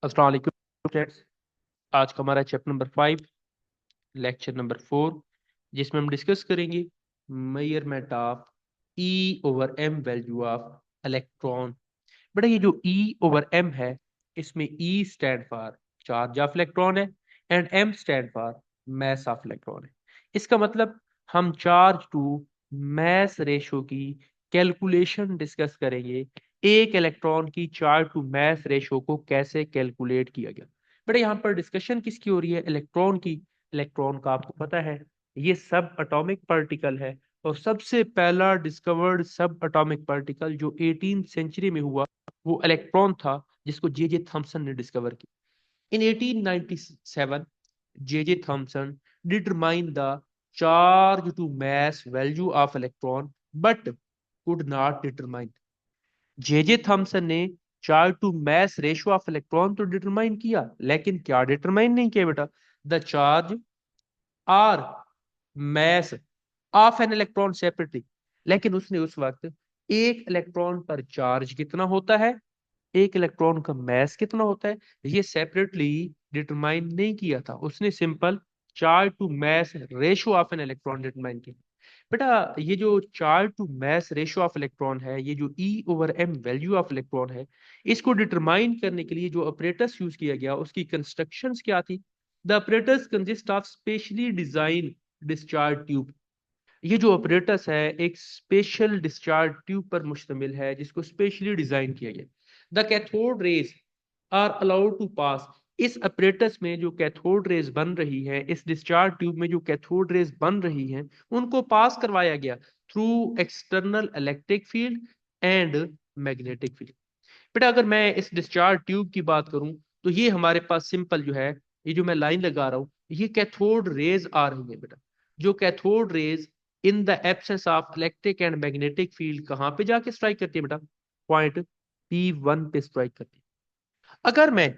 अस्सलाम वालेकुम फ्रेंड्स। आज का हमारा चैप्टर नंबर 5, लेक्चर नंबर 4, जिसमें हम डिस्कस करेंगे measurement of E over M value of electron. बेटा ये जो ई ओवर एम है, इसमें E stand for charge of electron है and M stand for mass of electron है। इसका मतलब हम चार्ज टू मैस रेशो की कैलकुलेशन डिस्कस करेंगे। एक इलेक्ट्रॉन की चार्ज टू मैस रेशो को कैसे कैलकुलेट किया गया। बेटा यहाँ पर डिस्कशन किसकी हो रही है? इलेक्ट्रॉन की। इलेक्ट्रॉन का आपको पता है ये सब एटॉमिक पार्टिकल है, और सबसे पहला डिस्कवर्ड सब एटॉमिक पार्टिकल जो 18th सेंचुरी में हुआ वो इलेक्ट्रॉन था, जिसको जे जे थॉमसन ने डिस्कवर किया। In 1897, J. J. Thomson determined the charge to mass value of electron, but could not determine. J J Thomson ने charge to mass ratio of electron तो determine किया, लेकिन क्या डिटरमाइन नहीं किया बेटा? The charge or mass of an electron separately. लेकिन उसने उस वक्त एक इलेक्ट्रॉन पर चार्ज कितना होता है, एक इलेक्ट्रॉन का मैस कितना होता है, ये सेपरेटली डिटरमाइन नहीं किया था। उसने simple charge to mass ratio of an electron determine किया। बेटा ये जो charge to mass ratio of electron है, ये जो ई over M value of electron है, इसको डिटरमाइन करने के लिए जो ऑपरेटर्स यूज किया गया उसकी कंस्ट्रक्शंस क्या थी? The operators consist of specially design discharge tube. ये जो ऑपरेटर्स है एक स्पेशल डिस्चार्ज ट्यूब पर मुश्तमिल है, जिसको स्पेशली डिजाइन किया गया। The cathode rays are allowed to pass. इस अपरेटस में जो कैथोड रेज बन रही है, इस डिस्चार्ज ट्यूब में जो कैथोड रेज बन रही हैं, उनको पास करवाया गया through external electric field and magnetic field. बेटा अगर मैं इस डिस्चार्ज ट्यूब की बात करूं तो ये हमारे पास सिंपल जो है, ये जो मैं लाइन लगा रहा हूं, ये कैथोड रेज आ रही है बेटा। जो cathode rays in the absence of electric and magnetic field कहां पे जाके स्ट्राइक करती है बेटा? पॉइंट P1 पे स्ट्राइक करती है। अगर मैं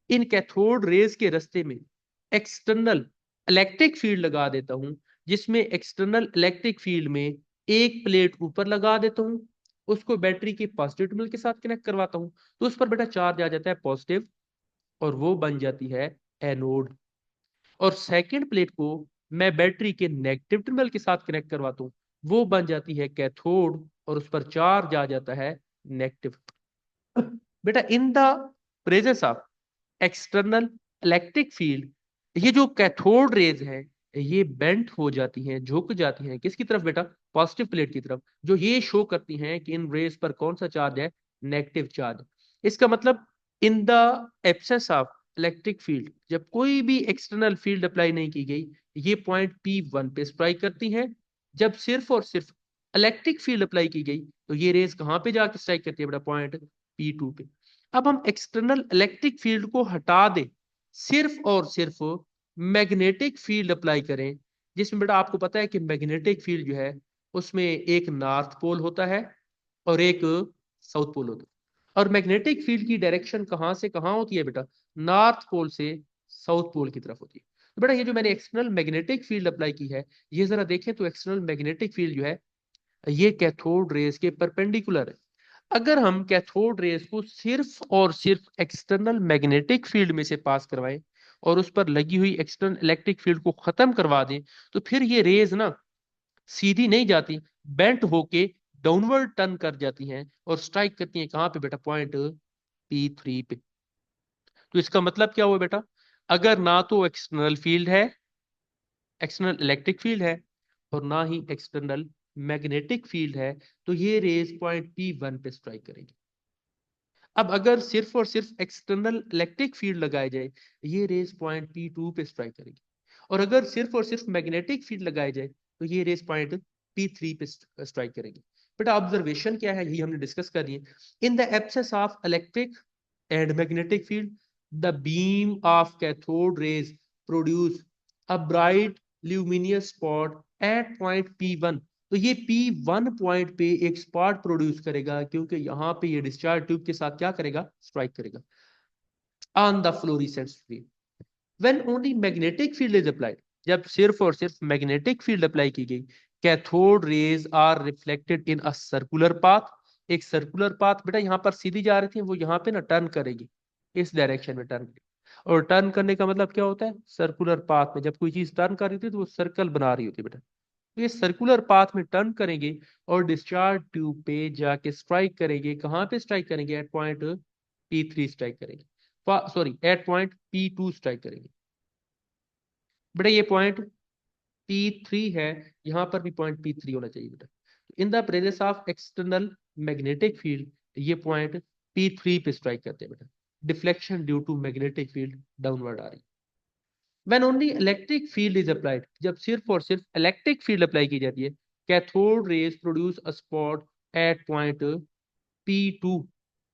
इन कैथोड रेज के रास्ते में एक्सटर्नल इलेक्ट्रिक फील्ड लगा देता हूं, जिसमें एक्सटर्नल इलेक्ट्रिक फील्ड में एक प्लेट ऊपर लगा देता हूं, उसको बैटरी के पॉजिटिव टर्मिनल के साथ कनेक्ट करवाता हूं, तो उस पर बेटा चार्ज आ जाता है पॉजिटिव, और वो बन जाती है एनोड। और सेकंड प्लेट को मैं बैटरी के नेगेटिव टर्मिनल के साथ कनेक्ट करवाता हूं, वो बन जाती है कैथोड, और उस पर चार्ज आ जाता है नेगेटिव। बेटा in the presence of external electric field, ये जो कैथोड रेज है ये बेंट हो जाती हैं, झुक जाती हैं किसकी तरफ बेटा? पॉजिटिव प्लेट की तरफ, जो ये शो करती हैं कि इन रेज पर कौन सा चार्ज है? Negative charge. इसका मतलब इन the absence of electric field, जब कोई भी एक्सटर्नल फील्ड अप्लाई नहीं की गई, ये पॉइंट P1 पे स्ट्राइक करती हैं। जब सिर्फ और सिर्फ इलेक्ट्रिक फील्ड अप्लाई की गई तो ये रेज कहां पे जाके स्ट्राइक करती है बेटा? पॉइंट P2 पे। अब हम एक्सटर्नल इलेक्ट्रिक फील्ड को हटा दें, सिर्फ और सिर्फ मैग्नेटिक फील्ड अप्लाई करें, जिसमें बेटा आपको पता है कि मैग्नेटिक फील्ड जो है उसमें एक नॉर्थ पोल होता है और एक साउथ पोल होता है। और मैग्नेटिक फील्ड की डायरेक्शन कहां से कहां होती है बेटा? नॉर्थ पोल से साउथ पोल की तरफ होती है। तो बेटा ये जो मैंने एक्सटर्नल मैग्नेटिक फील्ड अप्लाई की है, ये जरा देखें तो एक्सटर्नल मैग्नेटिक फील्ड जो है ये कैथोड रेज के परपेंडिकुलर है। अगर हम कैथोड रेज को सिर्फ और सिर्फ एक्सटर्नल मैग्नेटिक फील्ड में से पास करवाएं और उस पर लगी हुई एक्सटर्नल इलेक्ट्रिक फील्ड को खत्म करवा दें, तो फिर ये रेज ना सीधी नहीं जाती, बेंट होके डाउनवर्ड टर्न कर जाती हैं और स्ट्राइक करती हैं कहां पे बेटा? पॉइंट P3 पे। तो इसका मतलब क्या हुआ बेटा? अगर ना तो एक्सटर्नल फील्ड है, एक्सटर्नल इलेक्ट्रिक फील्ड है, और ना ही एक्सटर्नल मैग्नेटिक फील्ड है, तो ये रेज पॉइंट P1 पे स्ट्राइक करेगी। अब अगर सिर्फ और सिर्फ एक्सटर्नल इलेक्ट्रिक फील्ड लगाए जाए, ये रेज पॉइंट P2 पे स्ट्राइक करेगी। और अगर सिर्फ और सिर्फ मैग्नेटिक फील्ड लगाए जाए तो ये रेज पॉइंट P3 पे स्ट्राइक करेगी। बेटा ऑब्जर्वेशन क्या है, यही हमने डिस्कस कर रही है। In the absence of electric and magnetic field, the beam of cathode rays produce a bright luminous spot at point P1। तो ये P1 पॉइंट पे एक स्पॉट प्रोड्यूस करेगा, क्योंकि यहाँ पे ये डिस्चार्ज ट्यूब के साथ क्या करेगा? स्ट्राइक करेगा on the fluorescent stream. When only magnetic field is applied, जब सिर्फ और सिर्फ मैग्नेटिक फील्ड अप्लाई की गई, cathode rays are reflected in a circular path. एक सर्कुलर पाथ बेटा यहाँ पर सीधी जा रही थी, वो यहाँ पे ना टर्न करेगी, इस डायरेक्शन में टर्न करेगी। और टर्न करने का मतलब क्या होता है, सर्कुलर पाथ में जब कोई चीज टर्न कर रही होती है तो वो सर्कल बना रही होती है बेटा। तो ये सर्कुलर पाथ में टर्न करेंगे और डिस्चार्ज ट्यूब पे जाके स्ट्राइक करेंगे। कहाँ पे स्ट्राइक करेंगे? एट पॉइंट P3 स्ट्राइक करेंगे, sorry at point P2 strike करेंगे। बेटा ये पॉइंट P3 है, यहाँ पर भी पॉइंट P3 होना चाहिए बेटा। In the presence of external magnetic field ये पॉइंट P3 पे स्ट्राइक करते हैं बेटा। Deflection due to magnetic field downward आ रही है। When only electric field is applied, जब सिर्फ और सिर्फ इलेक्ट्रिक फील्ड अप्लाई की जाती है, cathode rays produce a spot at point P2।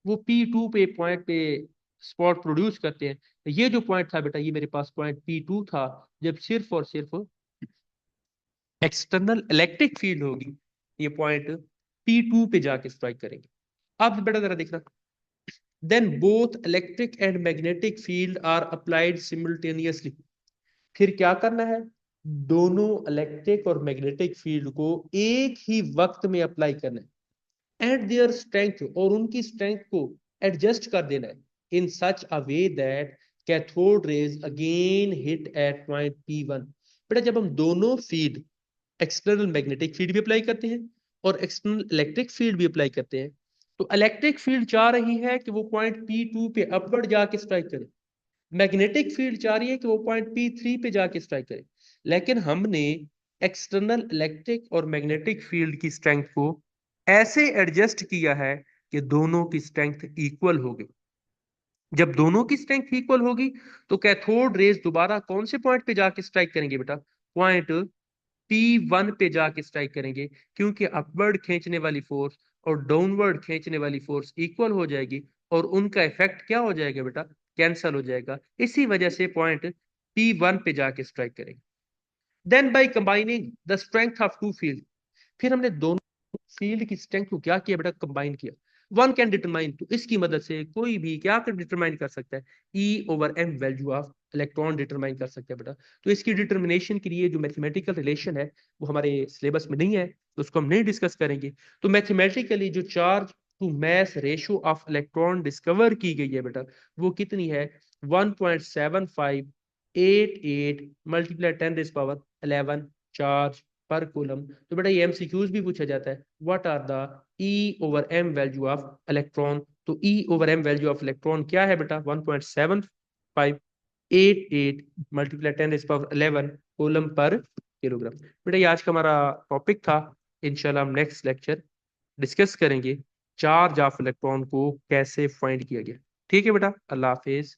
वो P2 पे पॉइंट पे स्पॉट प्रोड्यूस करते हैं। ये जो पॉइंट था बेटा, ये मेरे पास पॉइंट P2 था, जब सिर्फ और सिर्फ एक्सटर्नल इलेक्ट्रिक फील्ड होगी ये पॉइंट P2 पे जाके स्ट्राइक करेंगे। अब बेटा जरा देखना, then both electric and magnetic field are applied simultaneously. फिर क्या करना है? दोनों इलेक्ट्रिक और मैग्नेटिक फील्ड को एक ही वक्त में अप्लाई करना है एट देयर स्ट्रेंथ, और उनकी स्ट्रेंथ को एडजस्ट कर देना है in such a way that cathode rays again hit at point P1। बेटा जब हम दोनों फील्ड, एक्सटर्नल मैग्नेटिक फील्ड भी अप्लाई करते हैं और एक्सटर्नल इलेक्ट्रिक फील्ड भी अप्लाई करते हैं, तो इलेक्ट्रिक फील्ड चाह रही है कि वो पॉइंट P2 पे अपवर्ड जाके स्ट्राइक करे, मैग्नेटिक फील्ड चाह रही है कि वो पॉइंट P3 पे जाके स्ट्राइक करे। लेकिन हमने एक्सटर्नल इलेक्ट्रिक और मैग्नेटिक फील्ड की स्ट्रेंथ को ऐसे एडजस्ट किया है कि दोनों की स्ट्रेंथ इक्वल होगी। जब दोनों की स्ट्रेंथ इक्वल होगी तो कैथोड रेज दोबारा कौन से पॉइंट पे जाके स्ट्राइक करेंगे बेटा? पॉइंट P1 पे जाके स्ट्राइक करेंगे, क्योंकि अपवर्ड खींचने वाली फोर्स और डाउनवर्ड खींचने वाली फोर्स इक्वल हो जाएगी और उनका इफेक्ट क्या हो जाएगा बेटा? कैंसल हो जाएगा। इसी वजह से पॉइंट P1 पे जाके स्ट्राइक करेंगे। Then by combining the strength of two field, फिर हमने दोनों फील्ड की स्ट्रेंथ को क्या किया बेटा? कंबाइन किया। वन कैन डिटरमाइन, तो इसकी मदद से कोई भी क्या कर डिटरमाइन कर सकता है? E/m value of electron determine कर सकता है बेटा। तो इसकी डिटर्मिनेशन के लिए जो मैथमेटिकल रिलेशन है वो हमारे सिलेबस में नहीं है, तो उसको हम नहीं डिस्कस करेंगे। तो मैथमेटिकली जो charge to mass ratio of electron discover की गई है बेटा, वो कितनी है? 1.7588 मल्टीप्लाई 10⁻11 चार्ज पर कूलम। तो बेटा ये एमसीक्यूज भी पूछा जाता है, what are the E/m value of electron. तो E/m वैल्यू ऑफ इलेक्ट्रॉन क्या है बेटा? 1.7588 मल्टीप्लाई 10⁻11 कूलम पर किलोग्राम। बेटा ये आज का हमारा टॉपिक था। इंशाल्लाह हम नेक्स्ट लेक्चर डिस्कस करेंगे चार्ज ऑफ इलेक्ट्रॉन को कैसे फाइंड किया गया। ठीक है बेटा, अल्लाह हाफिज।